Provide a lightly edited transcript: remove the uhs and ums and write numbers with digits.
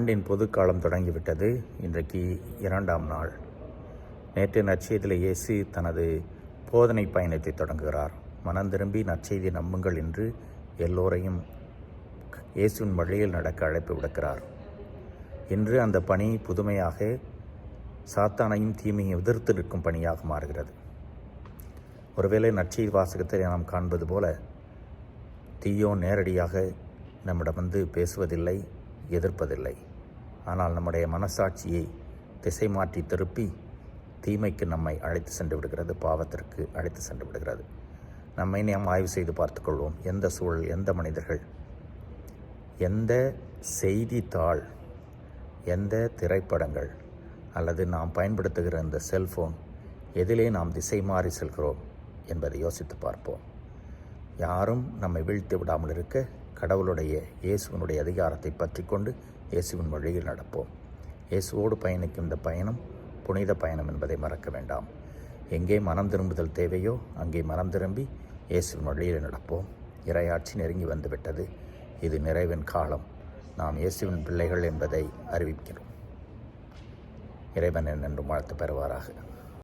ஆண்டின் பொதுக்காலம் தொடங்கிவிட்டது. இன்றைக்கு 2ஆம் நாள். நேற்று நற்செய்தியில் இயேசு தனது போதனை பயணத்தை தொடங்குகிறார். மனம் திரும்பி நற்செய்தி நம்புங்கள் என்று எல்லோரையும் இயேசுவின் வழியில் நடக்க அழைப்பு விடுக்கிறார். இன்று அந்த பணி புதுமையாக சாத்தானையும் தீமையும் எதிர்த்து நிற்கும் பணியாக மாறுகிறது. ஒருவேளை நற்செய்தி வாசகத்தை நாம் காண்பது போல தீயோன் நேரடியாக நம்மிடம் வந்து பேசுவதில்லை, எதிர்ப்பதில்லை. ஆனால் நம்முடைய மனசாட்சியை திசை மாற்றி திருப்பி தீமைக்கு நம்மை அழைத்து சென்று விடுகிறது, பாவத்திற்கு அழைத்து சென்று விடுகிறது. நம்மை நாம் ஆய்வு செய்து பார்த்துக்கொள்வோம். எந்த சூழல், எந்த மனிதர்கள், எந்த செய்தித்தாள், எந்த திரைப்படங்கள் அல்லது நாம் பயன்படுத்துகிற இந்த செல்ஃபோன் எதிலே நாம் திசை மாறி செல்கிறோம் என்பதை யோசித்து பார்ப்போம். யாரும் நம்மை வீழ்த்தி விடாமல் இருக்க கடவுளுடைய இயேசுவினுடைய அதிகாரத்தை பற்றி கொண்டு இயேசுவின் வழியில் நடப்போம். இயேசுவோடு பயணிக்கும் இந்த பயணம் புனித பயணம் என்பதை மறக்க வேண்டாம். எங்கே மனம் திரும்புதல் தேவையோ அங்கே மனம் திரும்பி இயேசுவின் வழியில் நடப்போம். இறையாட்சி நெருங்கி வந்துவிட்டது. இது நிறைவின் காலம். நாம் இயேசுவின் பிள்ளைகள் என்பதை அறிவிக்கிறோம். இறைவன் என்றும் வாழ்த்து பெறுவாராக.